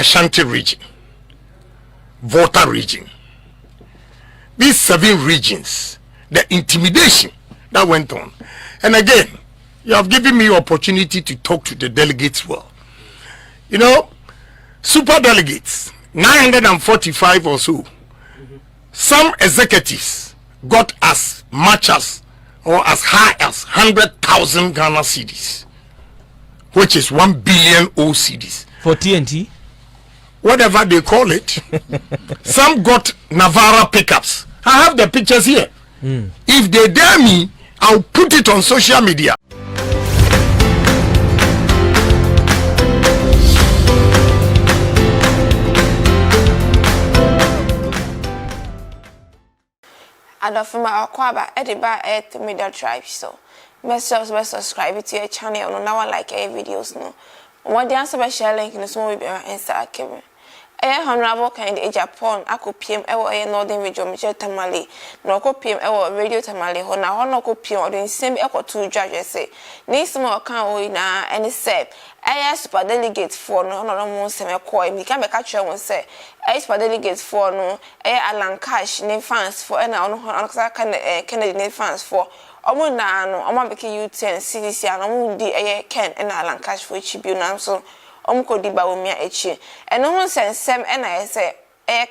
Ashanti region, Volta region. These 7 regions, the intimidation that went on. And again, you have given me opportunity to talk to the delegates well. You know, super delegates, 945 or so. Some executives got as much as or as high as 100,000 Ghana cedis, which is 1 billion cedis. For TNT? Whatever they call it. Some got Navara pickups. I have the pictures here. If they dare me, I'll put it on social media. And of my aquaba ediba at media tribe so message subscribe to your channel no now like a videos no what the answer share link in the small video Insta camera honorable kind of Japan ako PM ewo northern region Michelle Tamale no ko PM ewo radio Tamale ho na ho no ko PM odin same eko two judges say ni small kan o na any say super delegate for no mo se me ko mi kan be ka kire won say super delegate for no Alan Cash ni fans for na ono kan Kennedy ni fans for omo na no omo be ki U10 CDC and omo di Ken na Alan Cash for chibu na so omko di ba omia echi eno ho sensem e na say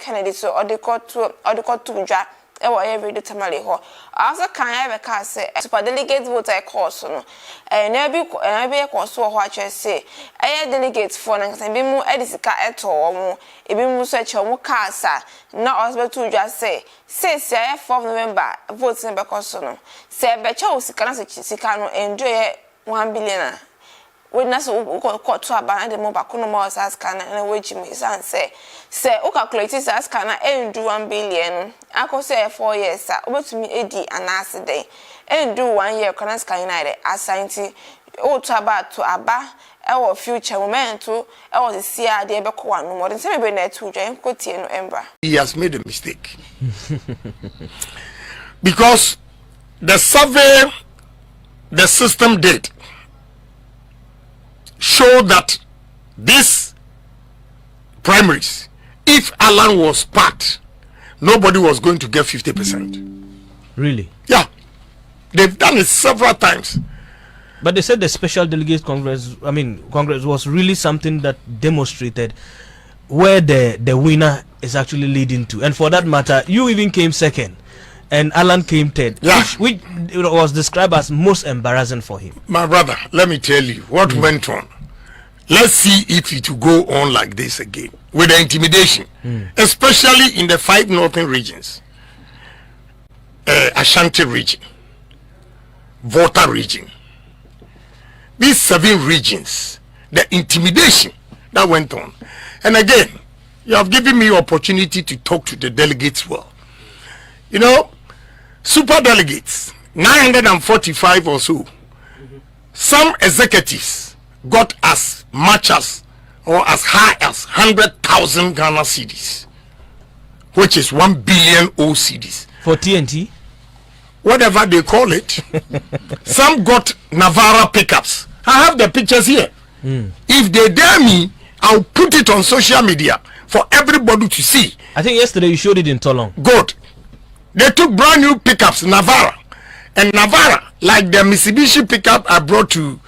Kennedy so odikotu dwa e wo radio Tamale ho also kan e be ka say super delegate vote e course no na bi course ho a che say delegate for na kan bi mu edisika eto omo e bi mu so e che omo kasa na hospital dwa say 4 November vote be course no say be che osika na sika no enjoy 1 billion witness court to abandon the mobile economy as can and wage me say o calculate as can and do 1 billion I could say 4 years over to me AD and last day and do 1 year can United assigned to aba our future moment to our the CR de Beco no more than say be net to join Coty no Ember. He has made a mistake. Because the survey the system did show that this primaries, if Alan was part, nobody was going to get 50%. Really? Yeah. They've done it several times. But they said the special delegate Congress was really something that demonstrated where the winner is actually leading to. And for that matter, you even came second and Alan came third, yeah. which was described as most embarrassing for him. My brother, let me tell you what went on. Let's see if it will go on like this again with the intimidation, especially in the 5 northern regions, Ashanti region, Volta region. These 7 regions, the intimidation that went on. And again, you have given me opportunity to talk to the delegates well. You know, super delegates, 945 or so. Some executives got as much as or as high as 100,000 Ghana cedis, which is 1 billion cedis. For TNT? Whatever they call it. Some got Navara pickups. I have the pictures here. If they dare me, I'll put it on social media for everybody to see. I think yesterday you showed it in Tolong. Good. They took brand new pickups, Navara. And Navara, like the Mitsubishi pickup I brought to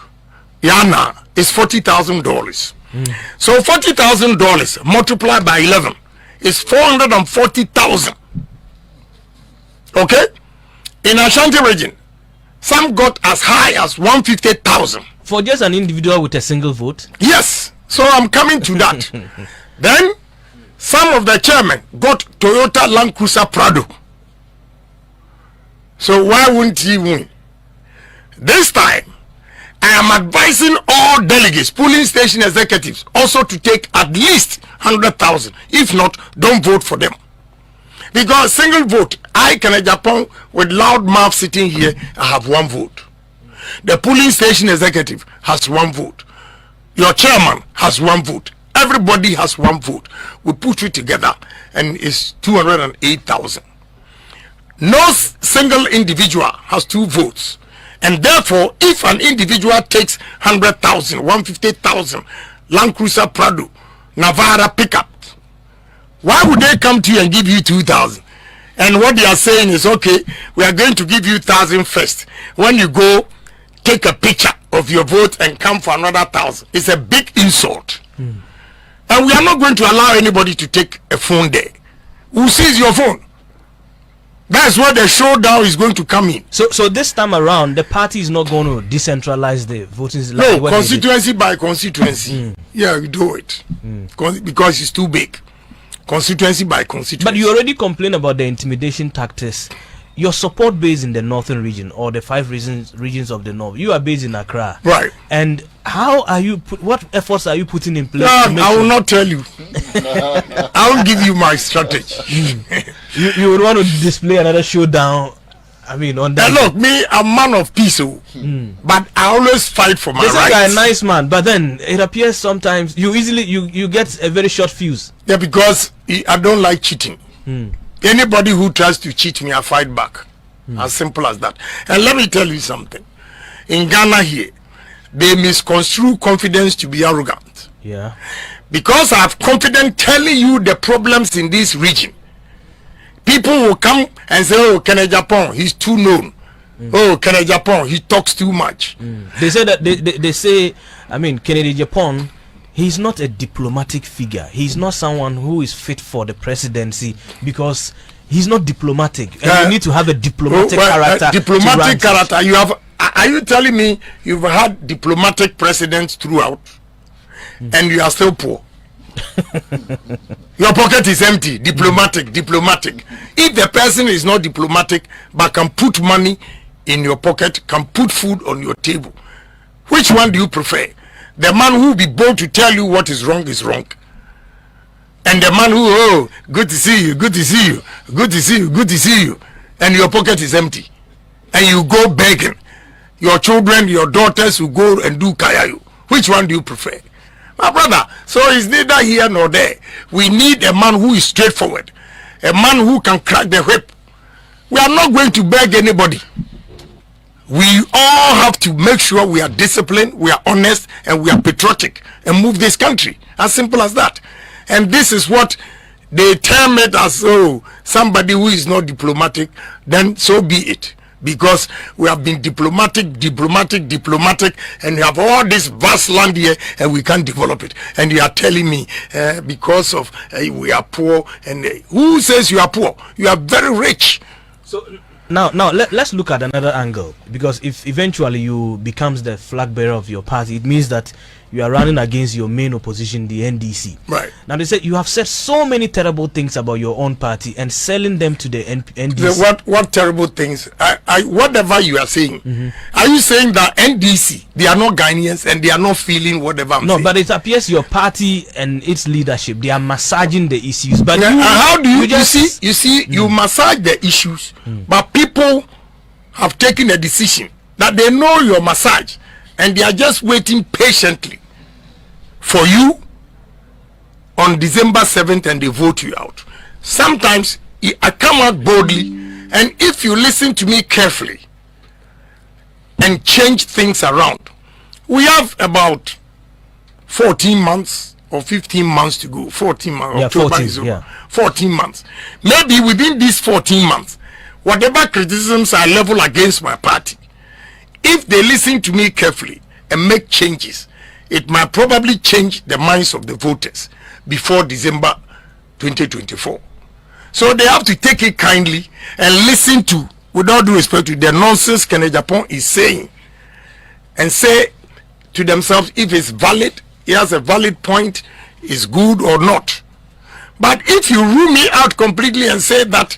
Yana, is $40,000. So $40,000 multiplied by 11 is 440,000. Okay? In Ashanti region, some got as high as 150,000. For just an individual with a single vote? Yes. So I'm coming to that. Then, some of the chairmen got Toyota Land Cruiser Prado. So why wouldn't he win? This time, I am advising all delegates, polling station executives, also to take at least 100,000. If not, don't vote for them. Because single vote, I can Japan with loud mouth sitting here, I have 1 vote. The polling station executive has 1 vote. Your chairman has 1 vote. Everybody has 1 vote. We put it together and it's 208,000. No single individual has 2 votes. And therefore, if an individual takes 100,000, 150,000 Land Cruiser Prado Navara pickup. Why would they come to you and give you 2,000? And what they are saying is, okay, we are going to give you 1,000 first. When you go, take a picture of your vote and come for another 1,000. It's a big insult. And we are not going to allow anybody to take a phone there. Who sees your phone? That's where the showdown is going to come in. So this time around, the party is not going to decentralize the voting. No, constituency by constituency. Yeah, we do it. Because it's too big. Constituency by constituency. But you already complained about the intimidation tactics. Your support base in the northern region or the 5 regions of the north, you are based in Accra, right? And how are you? What efforts are you putting in place? I will not tell you. I will give you my strategy. You would want to display another showdown. I mean, on that. Look, me, I'm a man of peace, but I always fight for my rights. This guy a nice man, but then it appears sometimes you easily you get a very short fuse. Yeah, because I don't like cheating. Anybody who tries to cheat me, I fight back. As simple as that. And let me tell you something. In Ghana here, they misconstrue confidence to be arrogant. Yeah. Because I have confidence telling you the problems in this region. People will come and say, oh, Kennedy Japan, he's too known. Oh, Kennedy Japan, he talks too much. They say that they say, I mean, Kennedy Japan, he's not a diplomatic figure. He's not someone who is fit for the presidency because he's not diplomatic. And you need to have a diplomatic character. Diplomatic character. You have. Are you telling me you've had diplomatic presidents throughout, and you are still poor? Your pocket is empty. Diplomatic. If the person is not diplomatic but can put money in your pocket, can put food on your table, which one do you prefer? The man who will be bold to tell you what is wrong, and the man who, oh, good to see you, good to see you, good to see you, good to see you, and your pocket is empty, and you go begging. Your children, your daughters will go and do kayayu. Which one do you prefer? My brother, so it's neither here nor there. We need a man who is straightforward, a man who can crack the whip. We are not going to beg anybody. We all have to make sure we are disciplined, we are honest, and we are patriotic and move this country. As simple as that. And this is what they term it as, oh, somebody who is not diplomatic, then so be it. Because we have been diplomatic, and we have all this vast land here, and we can't develop it. And you are telling me because of we are poor, and who says you are poor? You are very rich. So now let's look at another angle, because if eventually you becomes the flag bearer of your party, it means that you are running against your main opposition, the NDC. Right. Now they said you have said so many terrible things about your own party and selling them to the NDC. What terrible things? Whatever you are saying, are you saying that NDC, they are not Ghanaians and they are not feeling whatever I'm saying? No, but it appears your party and its leadership, they are massaging the issues. But how do you see? You see, you massage the issues, but people have taken a decision that they know your massage, and they are just waiting patiently for you on December 7th, and they vote you out. Sometimes I come out boldly, and if you listen to me carefully and change things around, we have about 14 months or 15 months to go. 14 months. Yeah, October 14, is over. yeah. 14 months. Maybe within these 14 months, whatever criticisms I level against my party, if they listen to me carefully and make changes, it might probably change the minds of the voters before December 2024. So they have to take it kindly and listen to, with all due respect to the nonsense Kennedy Japan is saying, and say to themselves if it's valid, it has a valid point, is good or not. But if you rule me out completely and say that,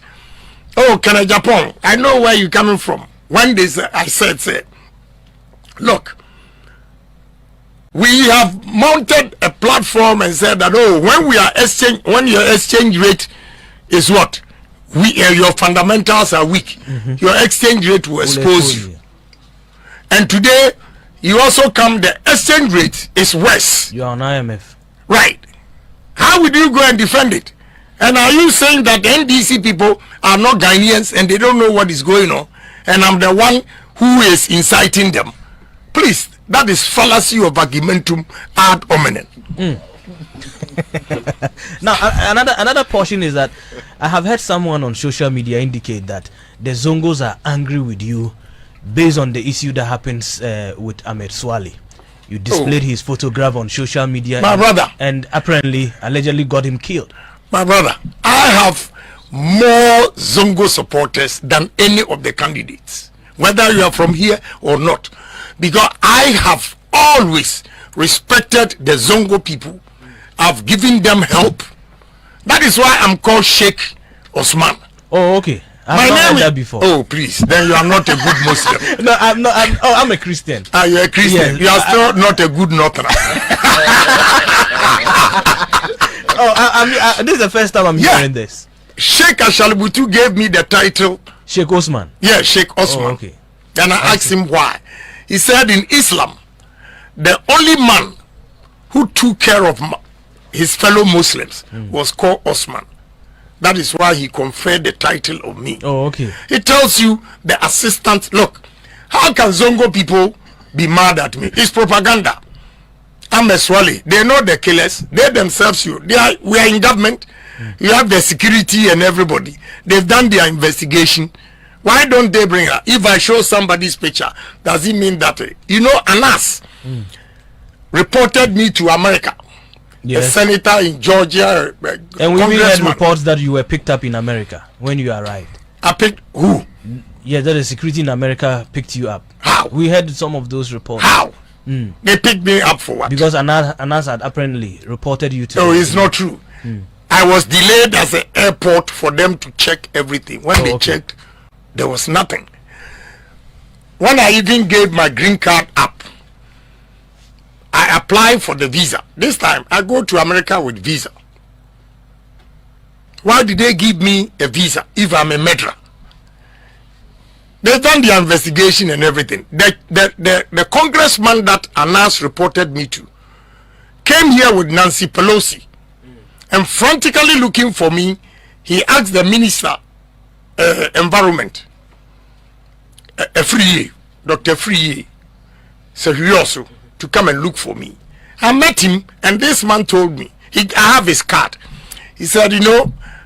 oh, Kennedy Japan, I know where you're coming from. One day I said, look, we have mounted a platform and said that, oh, when your exchange rate is what? Your fundamentals are weak. Your exchange rate will expose you. And today, you also come, the exchange rate is worse. You are on IMF. Right. How would you go and defend it? And are you saying that the NDC people are not Ghanaians and they don't know what is going on? And I'm the one who is inciting them? Please, that is fallacy of argumentum ad hominem. Now, another portion is that I have heard someone on social media indicate that the Zongos are angry with you based on the issue that happens with Ahmed Swale. You displayed his photograph on social media, my brother, and apparently, allegedly got him killed. My brother, I have more Zongo supporters than any of the candidates, whether you are from here or not, because I have always respected the Zongo people. I've given them help. That is why I'm called Sheikh Osman. Oh, okay. I've not heard that before. Oh, please. Then you are not a good Muslim. No, I'm not. I'm a Christian. Ah, you're a Christian. Yes, you are still not a good Northerner. This is the first time I'm hearing this. Sheikh Ashalibutu gave me the title Sheikh Osman. Yeah, Sheikh Osman. Oh, okay. Then I asked him why. He said in Islam, the only man who took care of his fellow Muslims was called Osman. That is why he conferred the title of me. Oh, okay. It tells you the assistant. Look, how can Zongo people be mad at me? It's propaganda. I'm a Swale. They know the killers. They themselves, we are in government. You have the security and everybody. They've done their investigation. Why don't they bring her? If I show somebody's picture, does it mean that, Anas reported me to America? Yes. A senator in Georgia. And we even had reports that you were picked up in America when you arrived. I picked who? Yeah, that the security in America picked you up. How? We had some of those reports. How? They picked me up for what? Because Anas had apparently reported you to. No, it's not true. I was delayed at the airport for them to check everything. When they checked, there was nothing. When I even gave my green card up, I applied for the visa. This time, I go to America with visa. Why did they give me a visa if I'm a murderer? They've done their investigation and everything. The congressman that Anas reported me to came here with Nancy Pelosi and frantically looking for me. He asked the minister environment, Dr. Friye, Serioso, to come and look for me. I met him, and this man told me, I have his card. He said,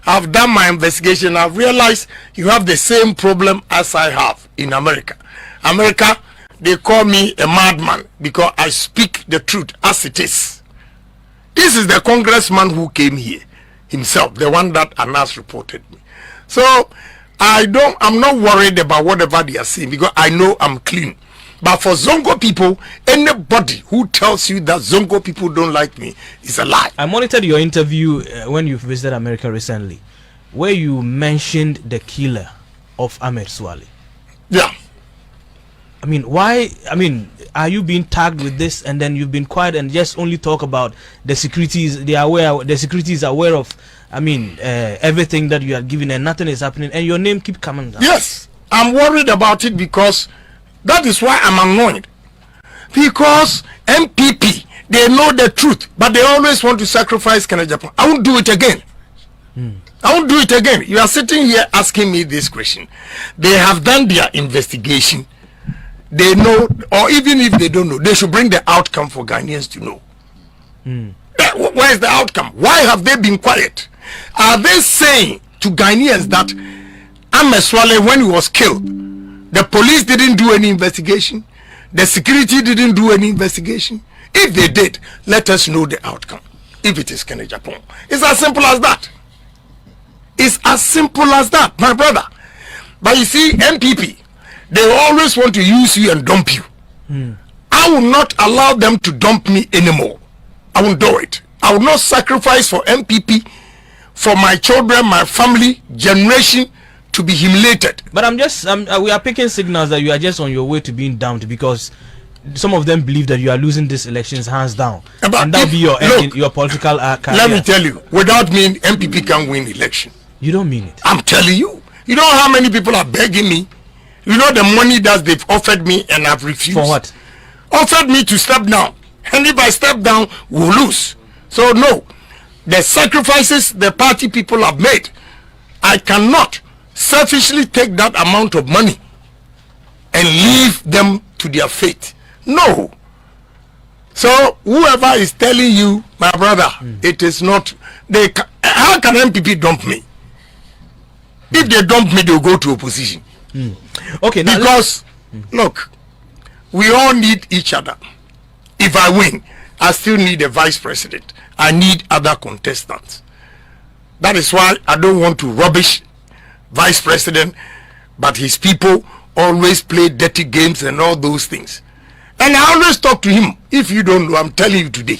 I've done my investigation. I've realized you have the same problem as I have in America. America, they call me a madman because I speak the truth as it is. This is the congressman who came here himself, the one that Anas reported me. So I'm not worried about whatever they are saying because I know I'm clean. But for Zongo people, anybody who tells you that Zongo people don't like me is a lie. I monitored your interview when you visited America recently, where you mentioned the killer of Ahmed Swale. Yeah. I mean, why? I mean, are you being tagged with this and then you've been quiet and just only talk about the securities? The security is aware of, everything that you are giving and nothing is happening and your name keep coming down. Yes, I'm worried about it because that is why I'm annoyed. Because NPP, they know the truth, but they always want to sacrifice Kenya Japan. I won't do it again. I won't do it again. You are sitting here asking me this question. They have done their investigation. They know, or even if they don't know, they should bring the outcome for Ghanaians to know. Where is the outcome? Why have they been quiet? Are they saying to Ghanaians that Ahmed Swale, when he was killed, the police didn't do any investigation? The security didn't do any investigation? If they did, let us know the outcome. If it is Kenya Japan. It's as simple as that. It's as simple as that, my brother. But you see, NPP, they always want to use you and dump you. I will not allow them to dump me anymore. I won't do it. I will not sacrifice for NPP, for my children, my family, generation to be humiliated. But we are picking signals that you are just on your way to being dumped because some of them believe that you are losing these elections hands down. And that'll be your end in your political career. Let me tell you, without me, NPP can win election. You don't mean it. I'm telling you. You know how many people are begging me? You know the money that they've offered me and I've refused. For what? Offered me to step down. And if I step down, we'll lose. So no. The sacrifices the party people have made, I cannot selfishly take that amount of money and leave them to their fate. No. So whoever is telling you, my brother, it is not. How can NPP dump me? If they dump me, they'll go to opposition. Okay, now because look, we all need each other. If I win, I still need a vice president. I need other contestants. That is why I don't want to rubbish vice president, but his people always play dirty games and all those things. And I always talk to him. If you don't know, I'm telling you today.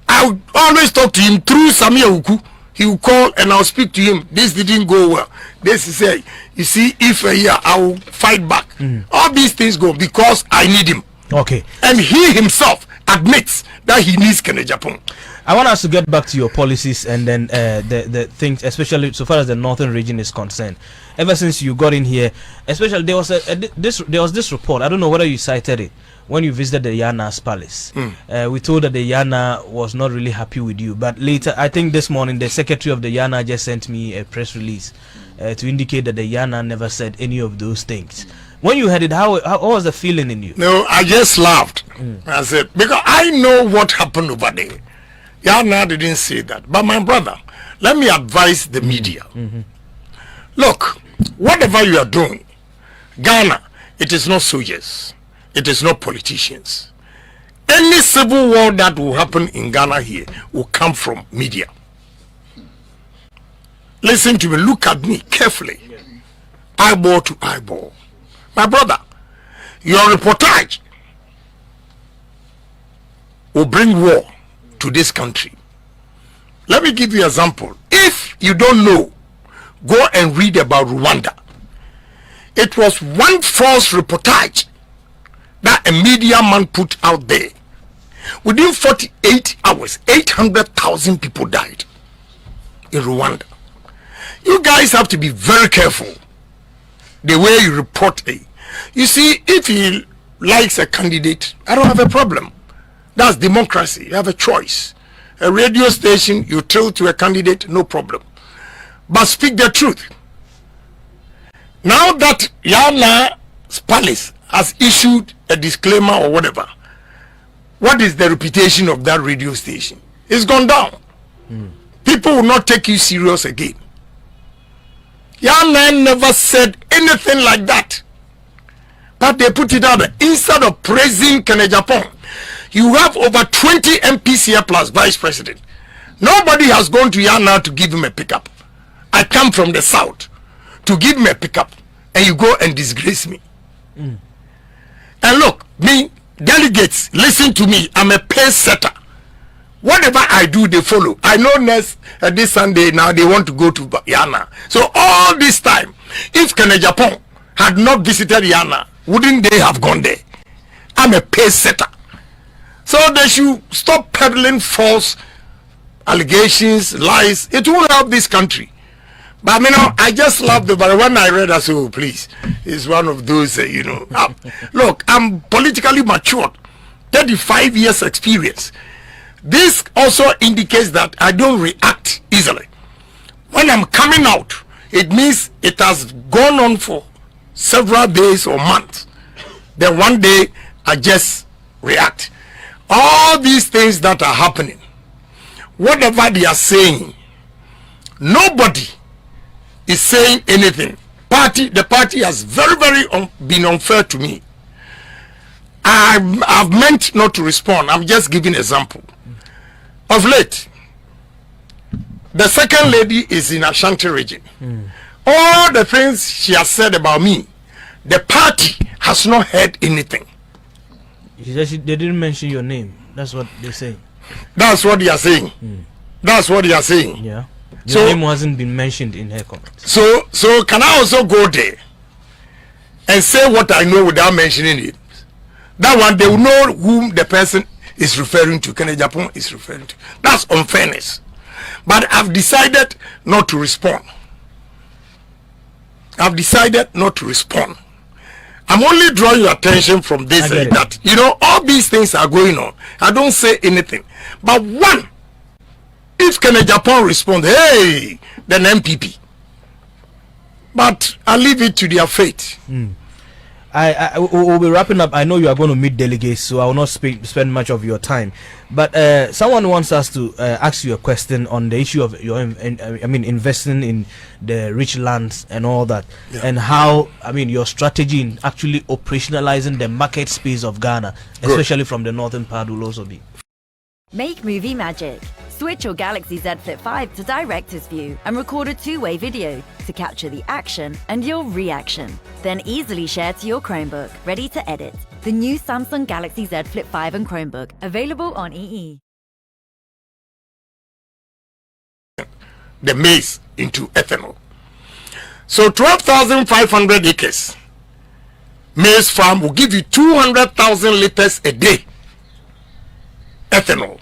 I would always talk to him through Samia Uku. He will call and I'll speak to him. This didn't go well. This is a, you see, if a year I will fight back. All these things go because I need him. Okay. And he himself admits that he needs Kenya Japan. I want us to get back to your policies and then the things, especially so far as the northern region is concerned. Ever since you got in here, especially there was this report. I don't know whether you cited it when you visited the Yana's palace. We told that the Yana was not really happy with you, but later, I think this morning, the secretary of the Yana just sent me a press release to indicate that the Yana never said any of those things. When you heard it, how was the feeling in you? No, I just laughed. I said, because I know what happened over there. Yana didn't say that. But my brother, let me advise the media. Look, whatever you are doing, Ghana, it is not soldiers. It is not politicians. Any civil war that will happen in Ghana here will come from media. Listen to me, look at me carefully. Eyeball to eyeball. My brother, your reportage will bring war to this country. Let me give you an example. If you don't know, go and read about Rwanda. It was one false reportage that a media man put out there. Within 48 hours, 800,000 people died in Rwanda. You guys have to be very careful the way you report it. You see, if he likes a candidate, I don't have a problem. That's democracy. You have a choice. A radio station, you tell to a candidate, no problem. But speak the truth. Now that Yana's palace has issued a disclaimer or whatever, what is the reputation of that radio station? It's gone down. People will not take you serious again. Yana never said anything like that. But they put it out there. Instead of praising Kenya Japan, you have over 20 MPs here plus vice president. Nobody has gone to Yana to give him a pickup. I come from the south to give him a pickup, and you go and disgrace me. And look, me, delegates, listen to me. I'm a pace setter. Whatever I do, they follow. I know next this Sunday now they want to go to Yana. So all this time, if Kenya Japan had not visited Yana, wouldn't they have gone there? I'm a pace setter. So they should stop peddling false allegations, lies. It won't help this country. But you know, I just love the. But when I read, I said, "Oh, please," it's one of those. Look, I'm politically matured, 35 years experience. This also indicates that I don't react easily. When I'm coming out, it means it has gone on for several days or months. Then one day I just react. All these things that are happening, whatever they are saying, nobody is saying anything. The party has very been unfair to me. I've meant not to respond. I'm just giving an example. Of late, the second lady is in Ashanti region. All the things she has said about me, the party has not heard anything. They didn't mention your name. That's what they say. That's what they are saying. That's what they are saying. Yeah. Your name hasn't been mentioned in her comments. So can I also go there and say what I know without mentioning it? That one, they will know whom the person is referring to. Kenya Japan is referring to. That's unfairness. But I've decided not to respond. I've decided not to respond. I'm only drawing your attention from this that, you know, all these things are going on. I don't say anything. But one, if Kenya Japan responds, hey, then NPP. But I leave it to their fate. we'll be wrapping up. I know you are going to meet delegates, so I will not spend much of your time. But someone wants us to ask you a question on the issue of your, investing in the rich lands and all that, and how, your strategy in actually operationalizing the market space of Ghana, especially from the northern part, will also be. Make movie magic. Switch your Galaxy Z Flip 5 to Director's View and record a two-way video to capture the action and your reaction. Then easily share to your Chromebook, ready to edit. The new Samsung Galaxy Z Flip 5 and Chromebook, available on EE. The maize into ethanol. So 12,500 acres maize farm will give you 200,000 liters a day ethanol.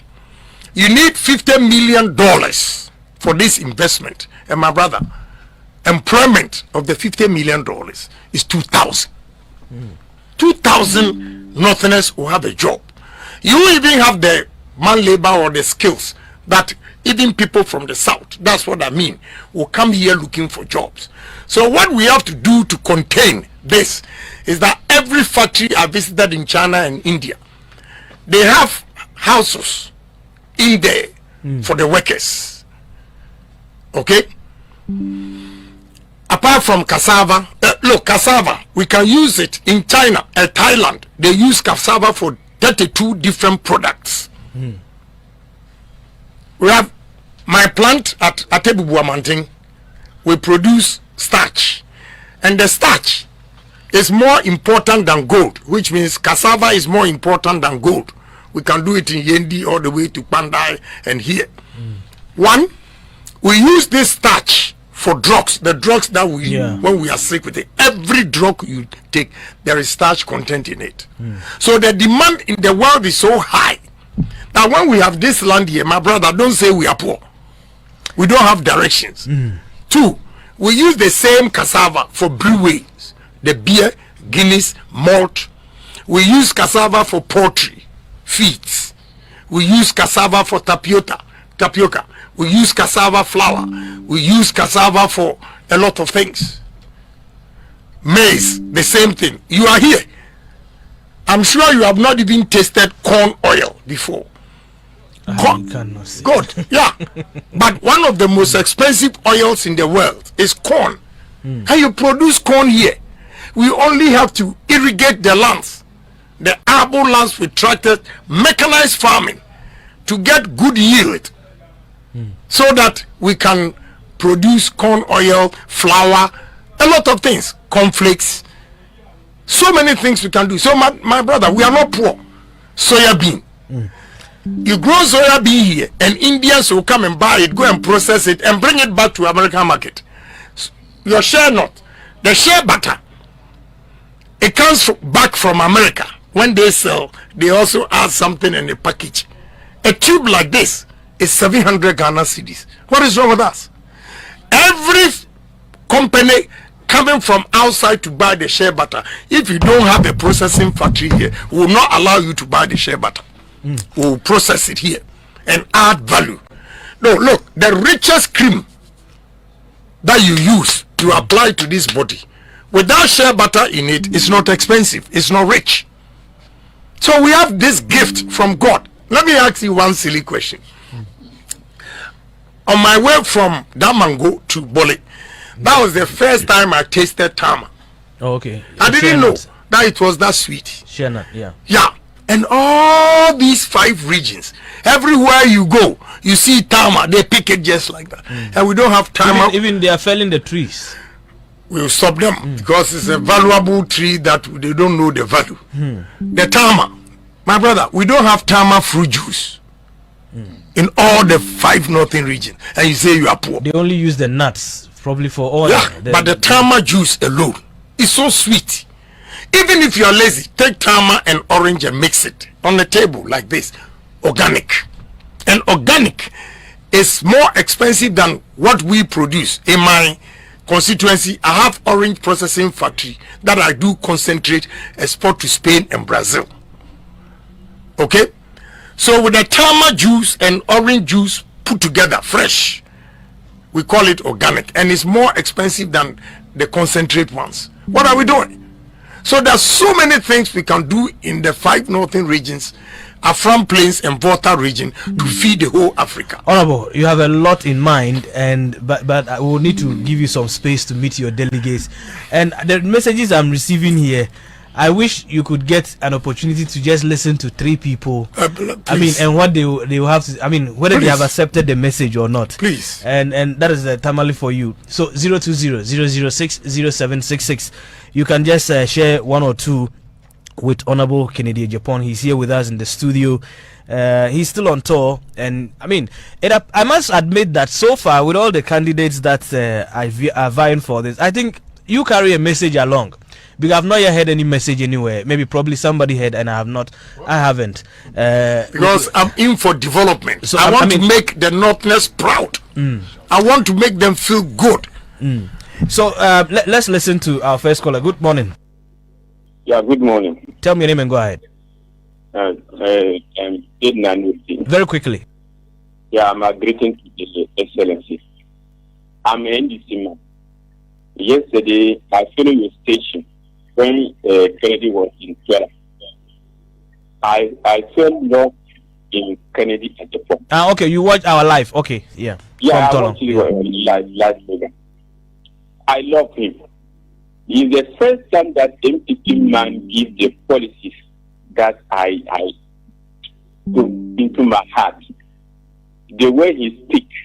You need $50 million for this investment. And my brother, employment of the $50 million is 2,000. 2,000 Northerners will have a job. You even have the man labor or the skills that even people from the south, that's what I mean, will come here looking for jobs. So what we have to do to contain this is that every factory I visited in China and India, they have houses in there for the workers. Okay? Apart from cassava, look, cassava, we can use it in China and Thailand. They use cassava for 32 different products. We have my plant at Atebubuamanting. We produce starch, and the starch is more important than gold, which means cassava is more important than gold. We can do it in Yendi all the way to Pandai and here. One, we use this starch for drugs, the drugs that we when we are sick with it. Every drug you take, there is starch content in it. So the demand in the world is so high that when we have this land here, my brother, don't say we are poor. We don't have directions. Two, we use the same cassava for breweries, the beer, Guinness, malt. We use cassava for poultry feeds. We use cassava for tapioca. We use cassava flour. We use cassava for a lot of things. Maize, the same thing. You are here. I'm sure you have not even tasted corn oil before. Good, yeah. But one of the most expensive oils in the world is corn. And you produce corn here. We only have to irrigate the lands, the arable lands with tractors, mechanized farming to get good yield, so that we can produce corn oil, flour, a lot of things, cornflakes, so many things we can do. So my brother, we are not poor. Soya bean. You grow soya bean here, and Indians will come and buy it, go and process it, and bring it back to American market. Your share not. The share butter, it comes back from America. When they sell, they also add something in the package. A tube like this is 700 Ghana cedis. What is wrong with us? Every company coming from outside to buy the shea butter, if you don't have a processing factory here, we will not allow you to buy the shea butter. We will process it here and add value. No, look, the richest cream that you use to apply to this body, without shea butter in it, it's not expensive, it's not rich. So we have this gift from God. Let me ask you one silly question. On my way from Damango to Bole, that was the first time I tasted tama. Oh, okay. I didn't know that it was that sweet. Shenat, yeah. Yeah. And all these 5 regions, everywhere you go, you see tama. They pick it just like that. And we don't have tama. Even they are felling the trees. We'll stop them because it's a valuable tree that they don't know the value. The tama, my brother, we don't have tama fruit juice in all the 5 northern regions, and you say you are poor. They only use the nuts probably for all. But the tama juice alone is so sweet. Even if you are lazy, take tama and orange and mix it on the table like this. Organic. And organic is more expensive than what we produce. In my constituency, I have orange processing factory that I do concentrate, export to Spain and Brazil. Okay? So with the tama juice and orange juice put together, fresh, we call it organic, and it's more expensive than the concentrate ones. What are we doing? So there's so many things we can do in the 5 northern regions, Afram Plains and Volta region to feed the whole Africa. Honorable, you have a lot in mind, and but I will need to give you some space to meet your delegates. And the messages I'm receiving here, I wish you could get an opportunity to just listen to 3 people. I mean, and what they will have to. I mean, whether they have accepted the message or not. Please. And that is the Tamale for you. So 020-006-0766. You can just share 1 or 2 with Honorable Kennedy Japan. He's here with us in the studio. He's still on tour, and I mean, I must admit that so far, with all the candidates that are vying for this, I think you carry a message along, because I've not yet heard any message anywhere. Maybe probably somebody had, and I haven't. Because I'm in for development. So I want to make the Northerners proud. I want to make them feel good. So let's listen to our first caller. Good morning. Yeah, good morning. Tell me your name and go ahead. Very quickly. Yeah, I'm a greeting to the Excellency. I'm an NDC man. Yesterday, I followed your station when Kennedy was in Twitter. I felt love in Kennedy at the point. Okay, you watch our live. Okay, yeah. Yeah, I watched live program. I love him. It's the first time that NPP man gives the policies that I put into my heart. The way he speaks,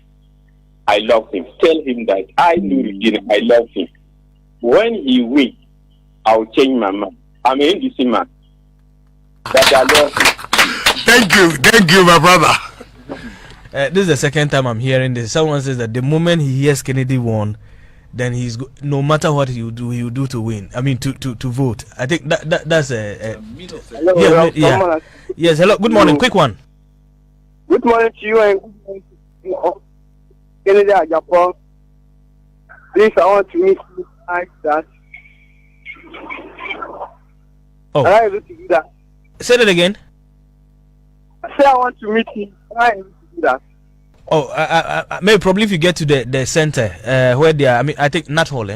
I love him. Tell him that I love him. When he wins, I'll change my mind. I'm an NDC man. But I love him. Thank you, my brother. This is the second time I'm hearing this. Someone says that the moment he hears Kennedy won, then no matter what he will do to win. I mean, to vote. I think that's a hello, yeah. Yes, hello. Good morning. Quick one. Good morning to you and good morning to you. Kennedy Japan. Please, I want to meet you like that. Oh. Am I able to do that? Say that again. I say I want to meet you. Am I able to do that? Oh, maybe probably if you get to the center where they are. I mean, I think not hall.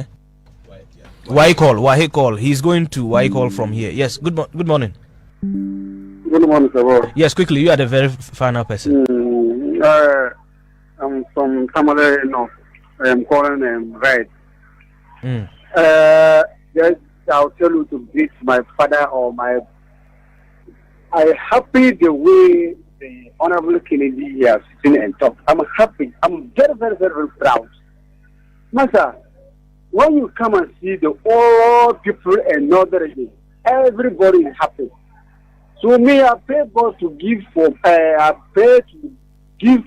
Why call? He's going to why call from here. Yes. Good morning. Good morning, sir. Yes, quickly. You are the very final person. I'm from Tamale North. I'm calling Red. Yes, I'll tell you to greet my father or my. I'm happy the way the Honorable Kennedy has sitting and talk. I'm happy. I'm very, very, very, very proud. Master, when you come and see the old people and northern region, everybody is happy. So me, I pray God to give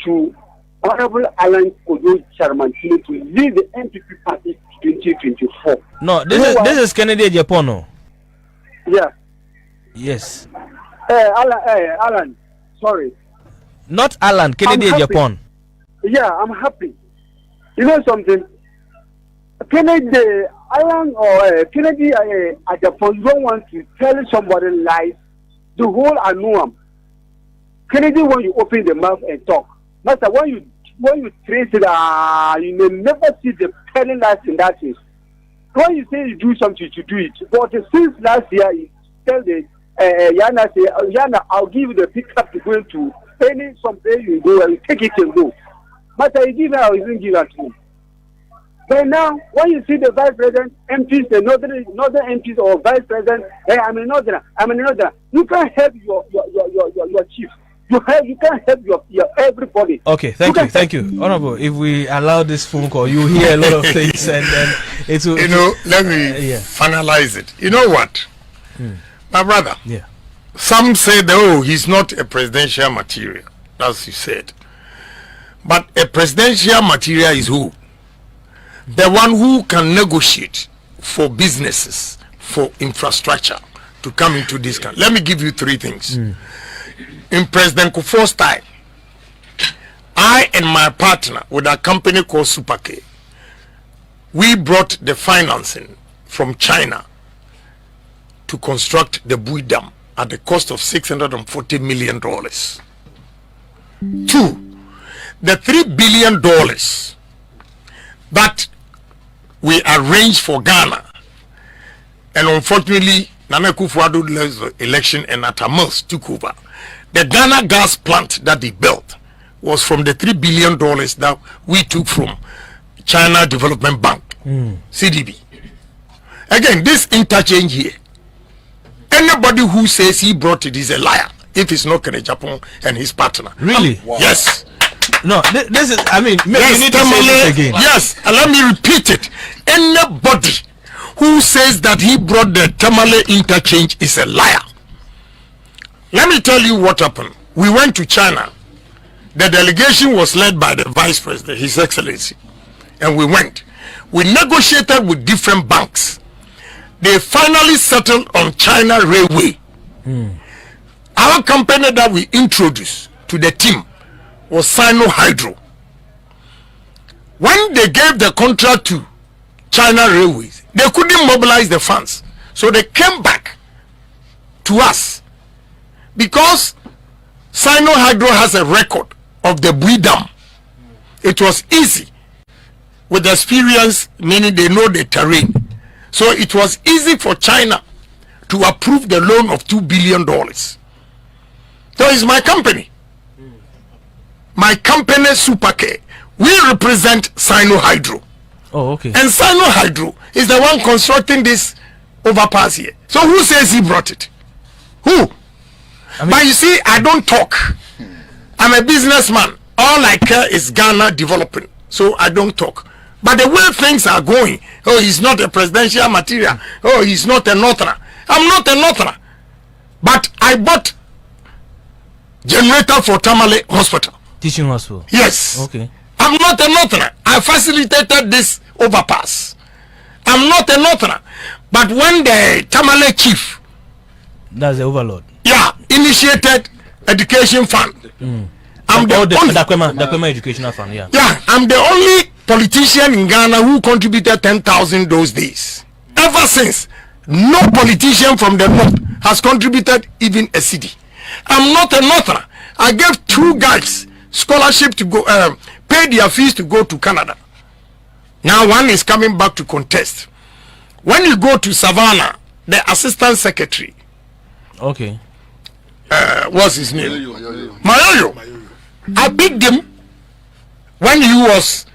to Honorable Alan Kodo Chairman to lead the NPP party 2024. No, this is Kennedy Japan. Yeah. Yes. Alan, sorry. Not Alan, Kennedy Japan. Yeah, I'm happy. You know something? Kennedy, Alan or Kennedy Japan don't want to tell somebody lies. The whole Anuam. Kennedy, when you open the mouth and talk, Master, when you trace it, you may never see the penny lies in that case. When you say you do something, you do it. But since last year, you tell the Yana, say, Yana, I'll give you the pickup to go to someplace you go and you take it and go. Master, you give it or you didn't give it to me. But now, when you see the vice president, MPs, the northern MPs or vice president, hey, I'm a northern. You can't help your chief. You can't help your everybody. Okay, thank you. Honorable, if we allow this phone call, you hear a lot of things and then it will... let me finalize it. You know what? My brother, some said, oh, he's not a presidential material. That's you said. But a presidential material is who? The one who can negotiate for businesses, for infrastructure to come into this country. Let me give you 3 things. In President Kufuor's time, I and my partner with a company called Superk, we brought the financing from China to construct the Bui Dam at the cost of $640 million. 2, the $3 billion that we arranged for Ghana and unfortunately, Nana Akufo-Addo lost the election and Tamale took over. The Ghana gas plant that they built was from the $3 billion that we took from China Development Bank, CDB. Again, this interchange here, anybody who says he brought it is a liar. If it's not Kene Japan and his partner. Really? Wow. Yes. No, this is, I mean, yes, you need to say this again. Yes, and let me repeat it. Anybody who says that he brought the Tamale interchange is a liar. Let me tell you what happened. We went to China. The delegation was led by the Vice President, His Excellency. And we went. We negotiated with different banks. They finally settled on China Railway. Our company that we introduced to the team was Sino Hydro. When they gave the contract to China Railways, they couldn't mobilize the funds. So they came back to us. Because Sino Hydro has a record of the Bui Dam. It was easy. With experience, meaning they know the terrain. So it was easy for China to approve the loan of $2 billion. So it's my company. My company, Supercare. We represent Sino Hydro. Oh, okay. And Sino Hydro is the one constructing this overpass here. So who says he brought it? Who? I mean, but you see, I don't talk. I'm a businessman. All I care is Ghana developing. So I don't talk. But the way things are going, oh, he's not a presidential material. Oh, he's not a Northerner. I'm not a Northerner. But I bought generator for Tamale Hospital. Teaching hospital? Yes. Okay. I'm not a Northerner. I facilitated this overpass. I'm not a Northerner. But when the Tamale chief, that's the overlord, yeah, initiated education fund. I'm the Dakwema educational fund, yeah. Yeah, I'm the only politician in Ghana who contributed 10,000 those days. Ever since, no politician from the north has contributed even a cedi. I'm not a Northerner. I gave 2 guys scholarship to go, pay their fees to go to Canada. Now one is coming back to contest. When you go to Savannah, the assistant secretary, okay, what's his name? Mayoyo. I picked him when he was,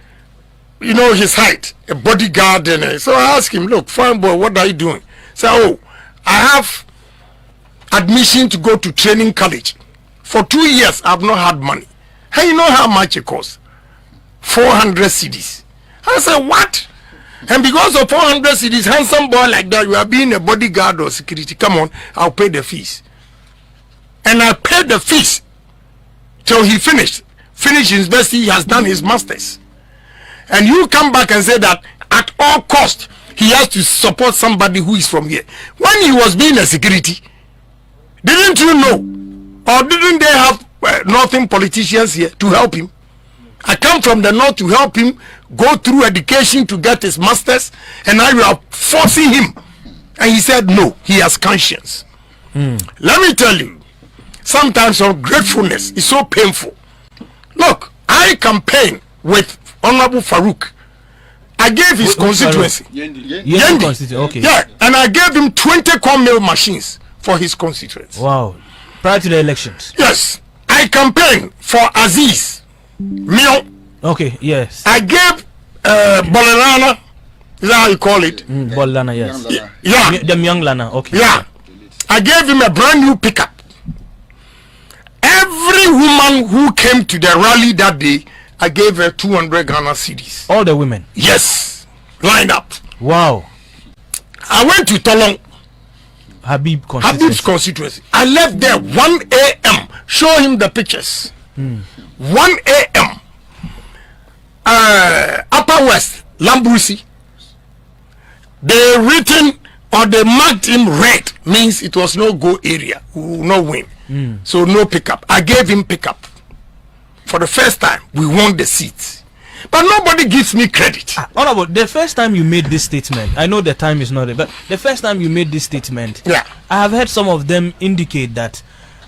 you know, his height, a bodyguard, and so I asked him, look, fine boy, what are you doing? Say, oh, I have admission to go to training college. For 2 years, I've not had money. Hey, you know how much it costs? 400 cedis. I said, what? And because of 400 cedis, handsome boy like that, you are being a bodyguard or security. Come on, I'll pay the fees. And I paid the fees till he finished university. He has done his masters. And you come back and say that at all cost he has to support somebody who is from here. When he was being a security, didn't you know, or didn't they have northern politicians here to help him? I come from the north to help him go through education to get his masters, and now you are forcing him. And he said no, he has conscience. Let me tell you, sometimes ungratefulness is so painful. Look, I campaign with Honorable Farouk. I gave his constituency. Yendi. Okay. Yeah, and I gave him 20 corn mill machines for his constituency. Wow. Prior to the elections. Yes. I campaigned for Aziz Mio. Okay, yes. I gave Bolerana, is that how you call it? Bolana, yes. Yeah. The young Lana, okay. Yeah. I gave him a brand new pickup. Every woman who came to the rally that day, I gave her 200 Ghana cedis. All the women? Yes. Lined up. Wow. I went to Tolong. Habib's constituency. I left there 1 a.m. Show him the pictures. 1 a.m. Upper West, Lambrusi. They written or they marked him red, means it was no go area, no win. So no pickup. I gave him pickup. For the first time, we won the seat. But nobody gives me credit. Honorable, the first time you made this statement, I know the time is not there, but the first time you made this statement, yeah, I have heard some of them indicate that,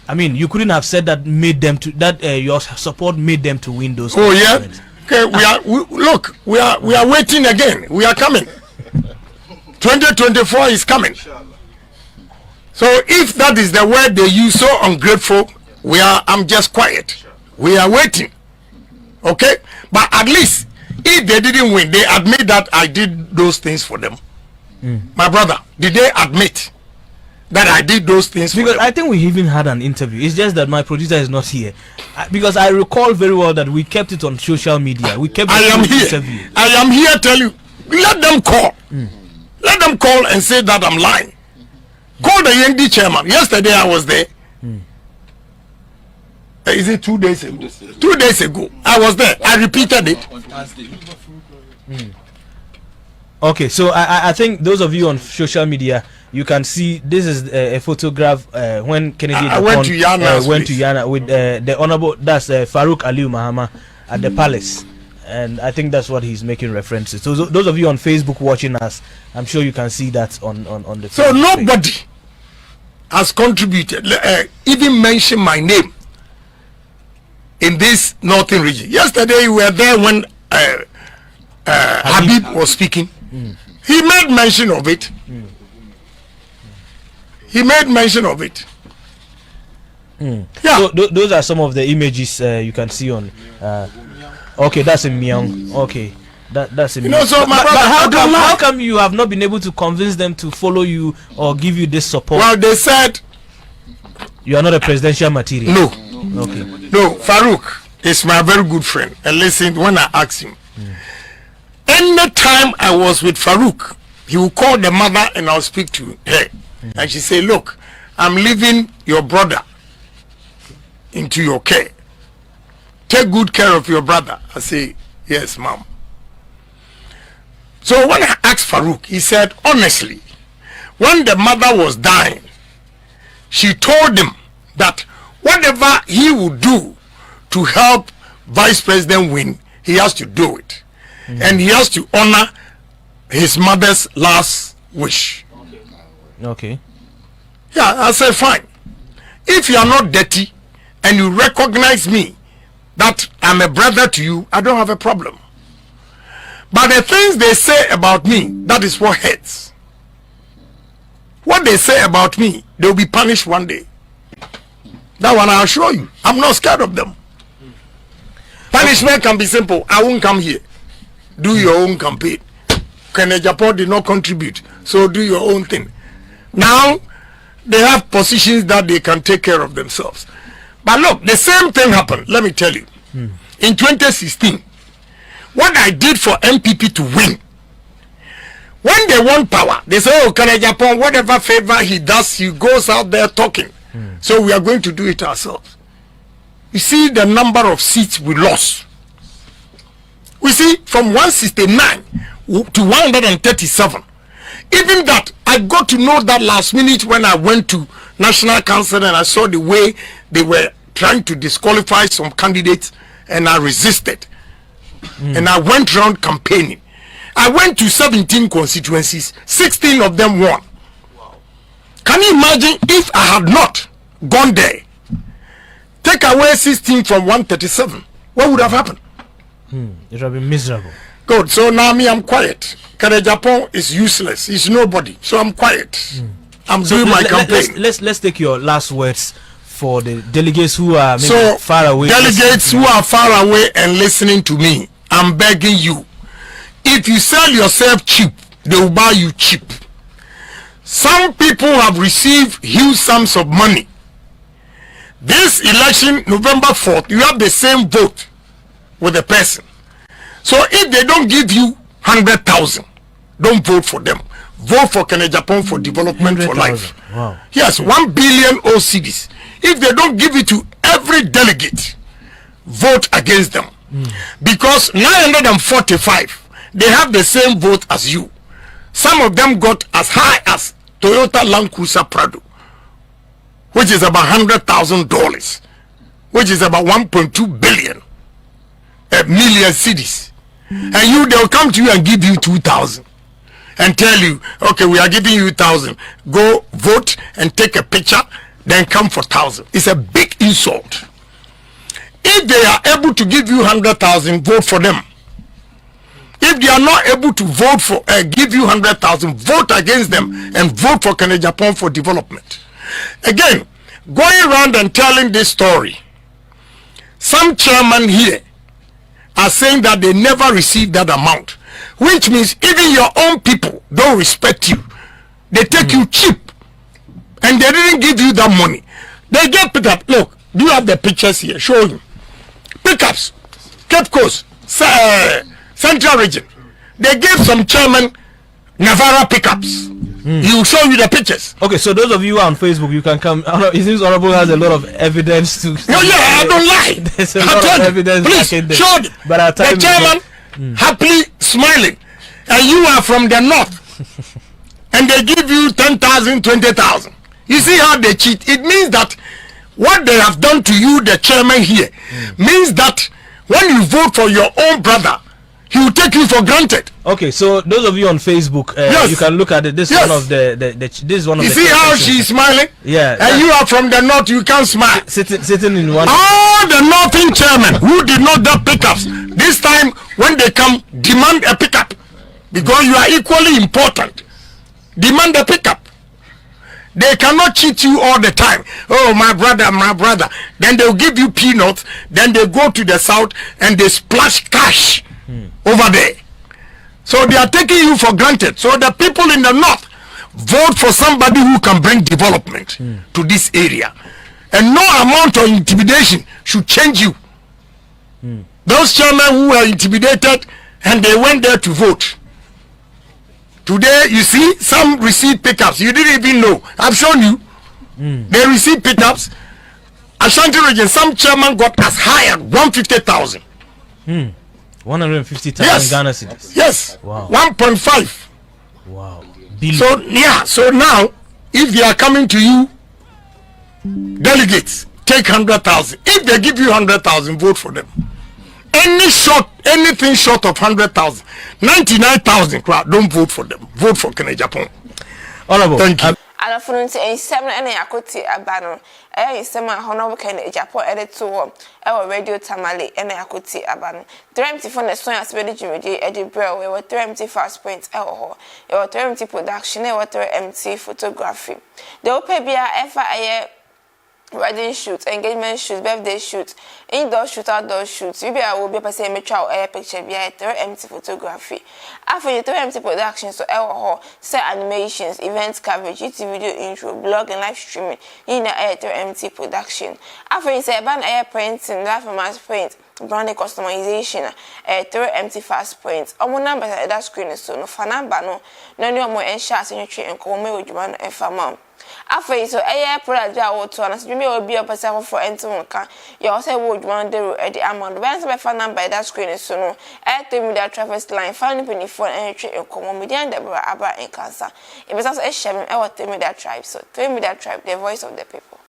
I mean, you couldn't have said that made them to that your support made them to win those. Oh yeah. Okay, we are waiting again. We are coming. 2024 is coming. So if that is the word they use, so ungrateful, I'm just quiet. We are waiting. Okay? But at least if they didn't win, they admit that I did those things for them. My brother, did they admit that I did those things because for them? I think we even had an interview. It's just that my producer is not here. Because I recall very well that we kept it on social media. We kept I am here. interview. I am here tell you. Let them call. Let them call and say that I'm lying. Call the ND chairman. Yesterday I was there. Is it 2 days ago? 2 days ago. I was there. I repeated it. Okay, so I think those of you on social media, you can see this is a photograph when Kennedy went to Yana with the honorable, that's Farouk Aliu Mahama at the palace. And I think that's what he's making references. So those of you on Facebook watching us, I'm sure you can see that on the So Facebook nobody page. has contributed, even mentioned my name in this northern region. Yesterday you were there when Habib was speaking. He made mention of it. He made mention of it. Yeah. So those are some of the images you can see on. Okay, that's in Myong. Okay, that's in. So my brother, how come you have not been able to convince them to follow you or give you this support? Well, they said you are not a presidential material. no. Okay. No, Farouk is my very good friend. And listen, when I ask him, any time I was with Farouk, he will call the mother and I'll speak to her. And she say, look, I'm leaving your brother into your care. Take good care of your brother. I say, yes, mom. So when I asked Farouk, he said, honestly, when the mother was dying, she told him that whatever he would do to help Vice President win, he has to do it. And he has to honor his mother's last wish. Okay. Yeah, I said, fine. If you are not dirty and you recognize me, that I'm a brother to you, I don't have a problem. But the things they say about me, that is what hurts. What they say about me, they'll be punished one day. That one I assure you. I'm not scared of them. Punishment can be simple. I won't come here. Do your own campaign. Kennedy Japan did not contribute, so do your own thing. Now they have positions that they can take care of themselves. But look, the same thing happened. Let me tell you. In 2016, what I did for NPP to win, when they want power, they say, oh, Kennedy Japan, whatever favor he does, he goes out there talking. So we are going to do it ourselves. You see the number of seats we lost. We see from 169 to 137. Even that, I got to know that last minute when I went to National Council and I saw the way they were trying to disqualify some candidates, and I resisted. And I went around campaigning. I went to 17 constituencies, 16 of them won. Can you imagine if I had not gone there? Take away 16 from 137. What would have happened? It would have been miserable. Good. So now me, I'm quiet. Kennedy Japan is useless. He's nobody. So I'm quiet. I'm doing my campaign. Let's take your last words for the delegates who are maybe so far away. Delegates who are far away and listening to me, I'm begging you. If you sell yourself cheap, they will buy you cheap. Some people have received huge sums of money. This election, November 4th, you have the same vote with the person. So if they don't give you 100,000, don't vote for them. Vote for Kennedy Japan for development for life. Wow. Yes, 1 billion OCDs. If they don't give it to every delegate, vote against them. Because 945, they have the same vote as you. Some of them got as high as Toyota Land Cruiser Prado, which is about $100,000, which is about 1.2 billion, million cities. And you, they'll come to you and give you 2,000 and tell you, okay, we are giving you 1,000. Go vote and take a picture, then come for 1,000. It's a big insult. If they are able to give you 100,000, vote for them. If they are not able to vote for, give you 100,000, vote against them and vote for Kenya Japan for development. Again, going around and telling this story, some chairman here are saying that they never received that amount, which means even your own people don't respect you. They take you cheap, and they didn't give you that money. They get picked up. Look, do you have the pictures here? Show you. Pickups, Cape Coast, Central Region. They gave some chairman Navarra pickups. He will show you the pictures. Okay, so those of you on Facebook, you can come. It seems Honorable has a lot of evidence to. No, yeah, I don't lie. There's a lot of evidence. Please show but the chairman happily smiling, and you are from the north, and they give you 10,000, 20,000. You see how they cheat? It means that what they have done to you, the chairman here, means that when you vote for your own brother, he will take you for granted. Okay, so those of you on Facebook, yes. you can look at it. This is one of this is one of you the. see how she's smiling? Yeah. And you are from the north, you can't smile. Sitting in one. All the northern chairmen who did not get pickups, this time when they come, demand a pickup because you are equally important. Demand a pickup. They cannot cheat you all the time. Oh, my brother, my brother. Then they'll give you peanuts. Then they go to the south and they splash cash over there. So they are taking you for granted. So the people in the north vote for somebody who can bring development to this area. And no amount of intimidation should change you. Those chairmen who were intimidated and they went there to vote. Today, you see, some receive pickups. You didn't even know. I've shown you. They receive pickups. Ashanti region, some chairman got as high as 150,000. 150,000 yes. Ghana cedis. Yes. Wow. 1.5. Wow. So yeah. So now, if they are coming to you, delegates take 100,000. If they give you 100,000, vote for them. Anything short of 100,000, 99,000 crowd, don't vote for them. Vote for Kenya Japan. Honorable. Thank you. Alafununti ensem na yakoti abano ensem a Honorable Kenya Japan edito radio Tamale na yakoti abano 3MT for the song asbedi jumedi edibrew we 3MT fast point ho e 3MT production e 3MT photography the opebia efa wedding shoot, engagement shoot, birthday shoot, indoor shoot, outdoor shoot. You will be a person make a picture via 3MT photography. After your 3MT production, so set animations, events coverage, YouTube video intro, blog and live streaming in a 3MT production. After you say ban air printing, live mass print, branding customization, 3MT fast print. Our numbers at that screen is so no fan number no more and shots in your tree and call me with one and farm. After so a product that will turn us, you may be a person for Entonka. You also would want the amount. Once by phone number that screen is soon. At the media traffic line, finding penny for entry and common media and Abba and cancer. It was also a shaman our 3 media tribe. So 3 media tribe, the voice of the people.